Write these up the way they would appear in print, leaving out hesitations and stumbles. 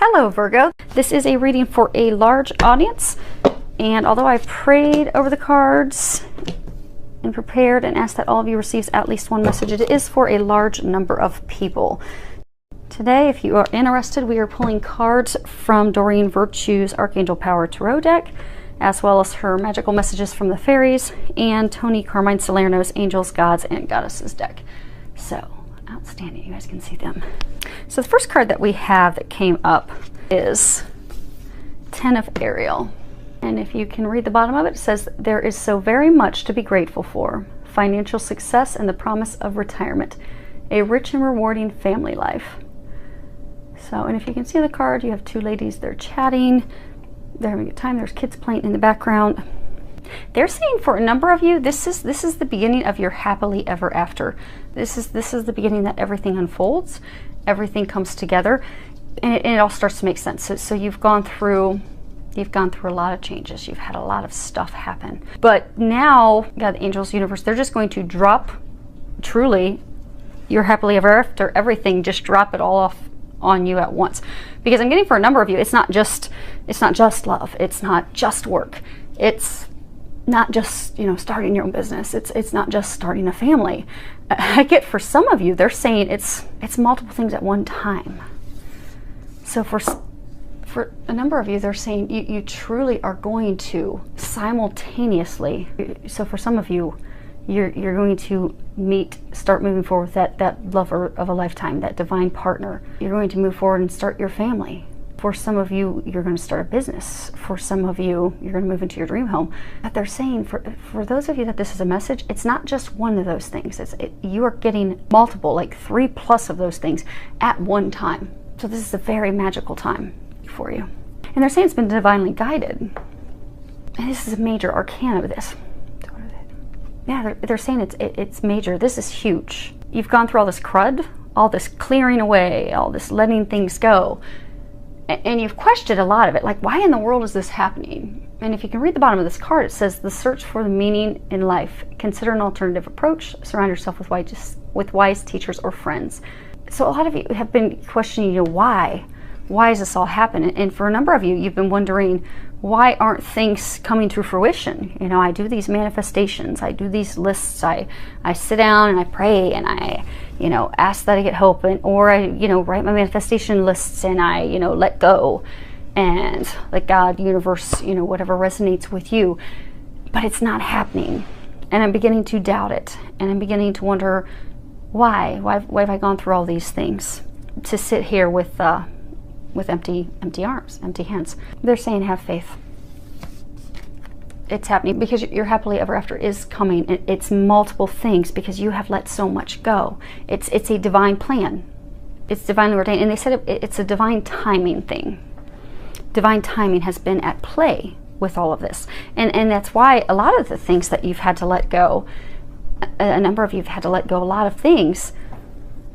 Hello Virgo, this is a reading for a large audience, and although I've prayed over the cards and prepared and asked that all of you receives at least one message, it is for a large number of people. Today, if you are interested, we are pulling cards from Doreen Virtue's Archangel Power Tarot deck, as well as her Magical Messages from the Fairies and Tony Carmine Salerno's Angels, Gods, and Goddesses deck. So, outstanding, you guys can see them. So the first card that we have that came up is 10 of Ariel. And if you can read the bottom of it, it says, there is so very much to be grateful for. Financial success and the promise of retirement. A rich and rewarding family life. So, and if you can see the card, you have two ladies, they're chatting. They're having a good time. There's kids playing in the background. They're saying for a number of you, this is the beginning of your happily ever after. This is the beginning that everything unfolds, everything comes together, and it all starts to make sense. So you've gone through a lot of changes. You've had a lot of stuff happen. But now, God, the angels, universe, they're just going to drop truly your happily ever after everything, just drop it all off on you at once. Because I'm getting for a number of you, it's not just love, it's not just work, it's not just, you know, starting your own business, it's not just starting a family. I get for some of you, they're saying it's multiple things at one time. So for a number of you, they're saying you truly are going to simultaneously, so for some of you, you're going to start moving forward with that lover of a lifetime, that divine partner. You're going to move forward and start your family. For some of you, you're going to start a business. For some of you, you're going to move into your dream home. But they're saying, for those of you that this is a message, it's not just one of those things. You are getting multiple, like 3+ of those things at one time. So this is a very magical time for you. And they're saying it's been divinely guided. And this is a major arcana of this. Yeah, they're saying it's major. This is huge. You've gone through all this crud, all this clearing away, all this letting things go. And you've questioned a lot of it, like, why in the world is this happening? And if you can read the bottom of this card, it says, the search for the meaning in life. Consider an alternative approach. Surround yourself with wise teachers or friends. So a lot of you have been questioning, you know, why? Why is this all happening? And for a number of you, you've been wondering, why aren't things coming to fruition? You know, I do these manifestations, I do these lists, I sit down and I pray and I, you know, ask that I get hope, or I, you know, write my manifestation lists and I, you know, let go and let God, universe, you know, whatever resonates with you, but it's not happening. And I'm beginning to doubt it. And I'm beginning to wonder, why have I gone through all these things to sit here with empty arms, empty hands? They're saying have faith. It's happening because your happily ever after is coming. It's multiple things because you have let so much go. It's a divine plan. It's divinely ordained. And they said it's a divine timing thing. Divine timing has been at play with all of this. And that's why a lot of the things that you've had to let go, a number of you have had to let go a lot of things,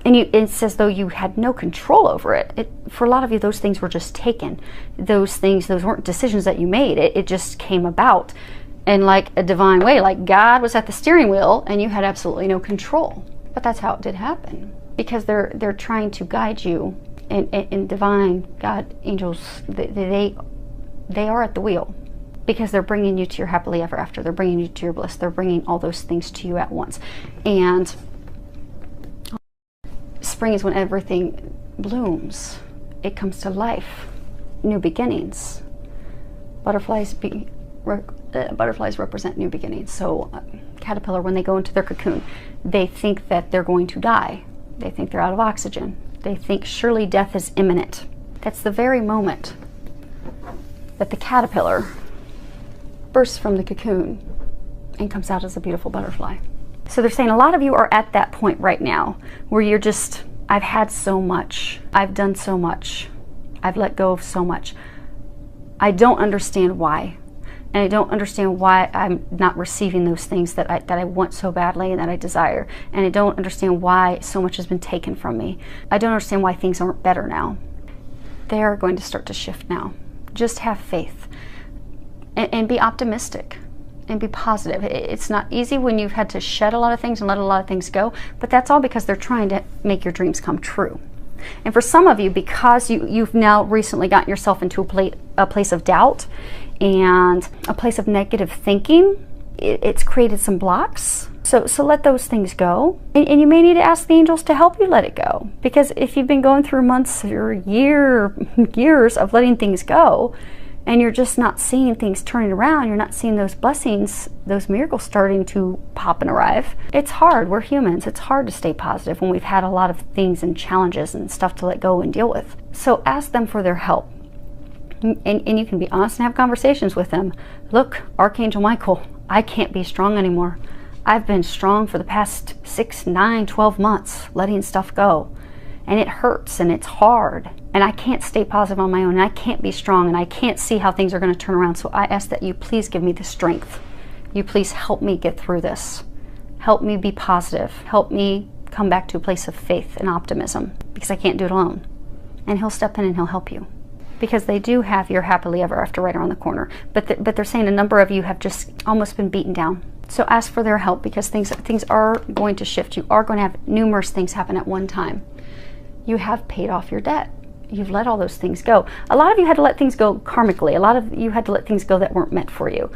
and it's as though you had no control over it. For a lot of you, those things were just taken. Those weren't decisions that you made. It just came about in like a divine way. Like God was at the steering wheel and you had absolutely no control. But that's how it did happen. Because they're trying to guide you in divine, God, angels, they are at the wheel. Because they're bringing you to your happily ever after. They're bringing you to your bliss. They're bringing all those things to you at once. And spring is when everything blooms. It comes to life, new beginnings. Butterflies represent new beginnings. So caterpillar, when they go into their cocoon, they think that they're going to die. They think they're out of oxygen. They think surely death is imminent. That's the very moment that the caterpillar bursts from the cocoon and comes out as a beautiful butterfly. So they're saying a lot of you are at that point right now where you're just, I've had so much, I've done so much, I've let go of so much. I don't understand why. And I don't understand why I'm not receiving those things that I want so badly and that I desire. And I don't understand why so much has been taken from me. I don't understand why things aren't better now. They are going to start to shift now. Just have faith and be optimistic. And be positive. It's not easy when you've had to shed a lot of things and let a lot of things go, but that's all because they're trying to make your dreams come true. And for some of you, because you've now recently gotten yourself into a place of doubt and a place of negative thinking, it's created some blocks. So let those things go. And you may need to ask the angels to help you let it go. Because if you've been going through months or years of letting things go, and you're just not seeing things turning around, you're not seeing those blessings, those miracles starting to pop and arrive, it's hard. We're humans. It's hard to stay positive when we've had a lot of things and challenges and stuff to let go and deal with. So ask them for their help. And you can be honest and have conversations with them. Look, Archangel Michael, I can't be strong anymore. I've been strong for the past 6, 9, 12 months, letting stuff go. And it hurts and it's hard. And I can't stay positive on my own. And I can't be strong. And I can't see how things are going to turn around. So I ask that you please give me the strength. You please help me get through this. Help me be positive. Help me come back to a place of faith and optimism. Because I can't do it alone. And he'll step in and he'll help you. Because they do have your happily ever after right around the corner. But they're saying a number of you have just almost been beaten down. So ask for their help, because things are going to shift. You are going to have numerous things happen at one time. You have paid off your debt. You've let all those things go. A lot of you had to let things go karmically. A lot of you had to let things go that weren't meant for you.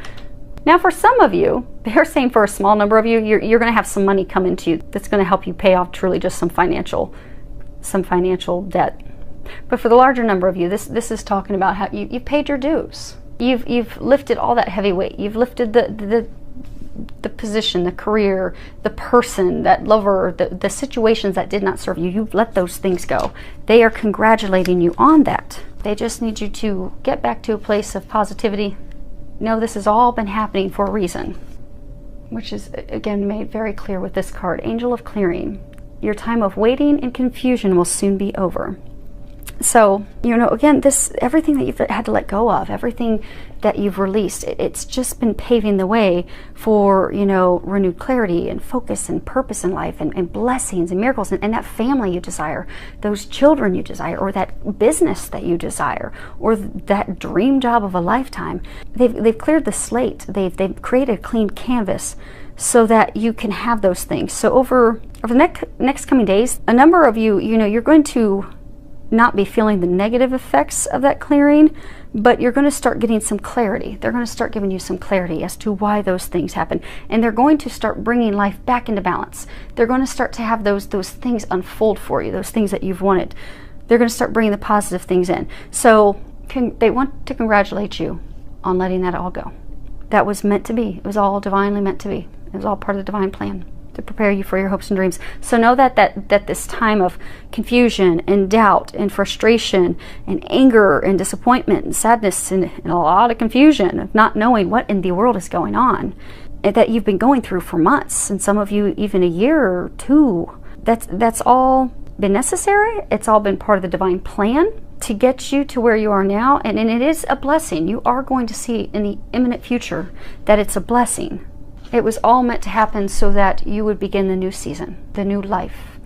Now for some of you, they're saying for a small number of you, you're going to have some money come into you that's going to help you pay off truly just some financial debt. But for the larger number of you, this is talking about how you've paid your dues. You've lifted all that heavy weight. You've lifted the position, the career, the person, that lover, the situations that did not serve you. You've let those things go. They are congratulating you on that. They just need you to get back to a place of positivity. Know this has all been happening for a reason, which is again made very clear with this card, Angel of Clearing. Your time of waiting and confusion will soon be over. So, again, everything that you've had to let go of, everything that you've released, it's just been paving the way for, renewed clarity and focus and purpose in life and blessings and miracles and that family you desire, those children you desire, or that business that you desire, or that dream job of a lifetime. They've cleared the slate. They've created a clean canvas so that you can have those things. So over the next coming days, a number of you, you're going to not be feeling the negative effects of that clearing, but you're going to start getting some clarity. They're going to start giving you some clarity as to why those things happen. And they're going to start bringing life back into balance. They're going to start to have those things unfold for you, those things that you've wanted. They're going to start bringing the positive things in. So they want to congratulate you on letting that all go. That was meant to be. It was all divinely meant to be. It was all part of the divine plan to prepare you for your hopes and dreams. So know that this time of confusion and doubt and frustration and anger and disappointment and sadness and a lot of confusion of not knowing what in the world is going on, that you've been going through for months, and some of you even a year or two, that's all been necessary. It's all been part of the divine plan to get you to where you are now, and it is a blessing. You are going to see in the imminent future that it's a blessing. It was all meant to happen so that you would begin the new season, the new life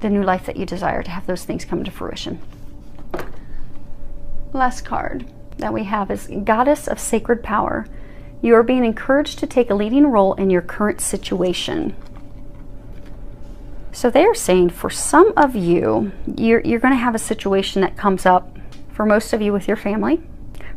that you desire, to have those things come to fruition. Last card that we have is Goddess of Sacred Power. You are being encouraged to take a leading role in your current situation. So they are saying for some of you, you're going to have a situation that comes up, for most of you with your family.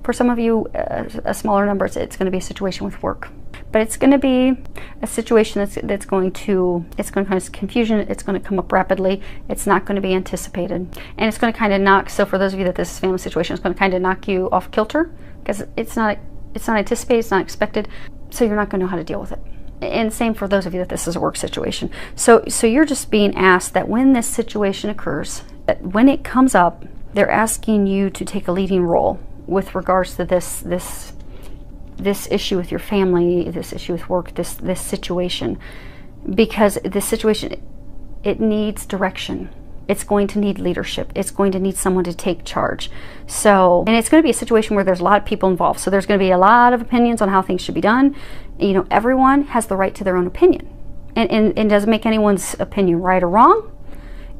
For some of you, a smaller number, it's going to be a situation with work. But it's going to be a situation that's going to cause confusion. It's going to come up rapidly. It's not going to be anticipated. And it's going to kind of knock, so for those of you that this is a family situation, it's going to kind of knock you off kilter, because it's not anticipated, it's not expected, so you're not going to know how to deal with it. And same for those of you that this is a work situation. So you're just being asked that when this situation occurs, that when it comes up, they're asking you to take a leading role with regards to this issue with your family, this issue with work, this situation. Because this situation, it needs direction. It's going to need leadership. It's going to need someone to take charge. So, and it's going to be a situation where there's a lot of people involved. So there's going to be a lot of opinions on how things should be done. Everyone has the right to their own opinion. And it doesn't make anyone's opinion right or wrong.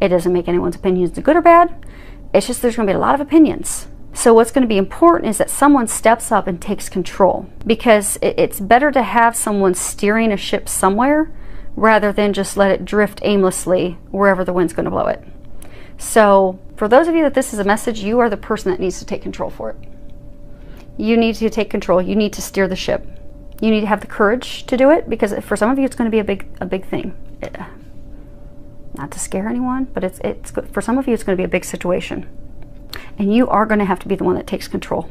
It doesn't make anyone's opinions good or bad. It's just there's going to be a lot of opinions. So what's going to be important is that someone steps up and takes control, because it's better to have someone steering a ship somewhere rather than just let it drift aimlessly wherever the wind's going to blow it. So for those of you that this is a message, you are the person that needs to take control for it. You need to take control. You need to steer the ship. You need to have the courage to do it, because for some of you it's going to be a big thing. Not to scare anyone, but it's for some of you it's going to be a big situation. And you are going to have to be the one that takes control.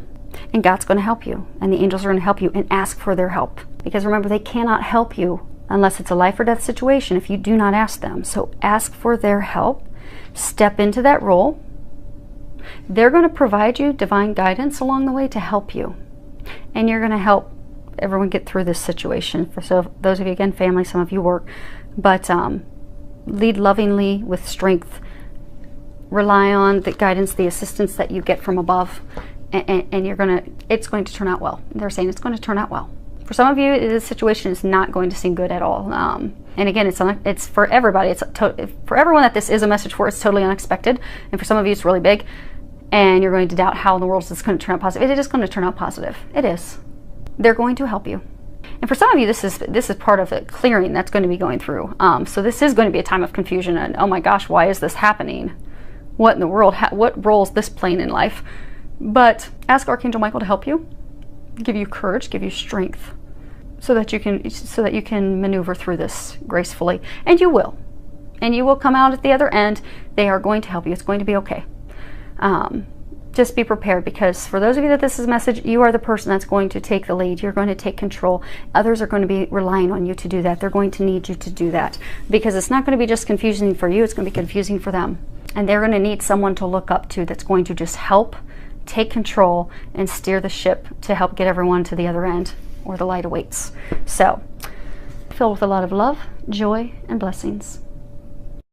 And God's going to help you, and the angels are going to help you, and ask for their help. Because remember, they cannot help you unless it's a life or death situation if you do not ask them. So ask for their help. Step into that role. They're going to provide you divine guidance along the way to help you. And you're going to help everyone get through this situation. So those of you, again, family, some of you work. But lead lovingly with strength. Rely on the guidance, the assistance that you get from above. And it's going to turn out well. They're saying it's going to turn out well. For some of you, this situation is not going to seem good at all. And again, it's for everybody. For everyone that this is a message for, it's totally unexpected. And for some of you, it's really big. And you're going to doubt how in the world is this going to turn out positive. It is going to turn out positive. It is. They're going to help you. And for some of you, this is part of a clearing that's going to be going through. So this is going to be a time of confusion. And oh my gosh, why is this happening? What in the world? What role is this playing in life? But ask Archangel Michael to help you, give you courage, give you strength, so that you can maneuver through this gracefully. And you will. And you will come out at the other end. They are going to help you. It's going to be okay. Just be prepared, because for those of you that this is a message, you are the person that's going to take the lead. You're going to take control. Others are going to be relying on you to do that. They're going to need you to do that, because it's not going to be just confusing for you. It's going to be confusing for them. And they're going to need someone to look up to that's going to just help take control and steer the ship to help get everyone to the other end, where the light awaits. So, filled with a lot of love, joy, and blessings.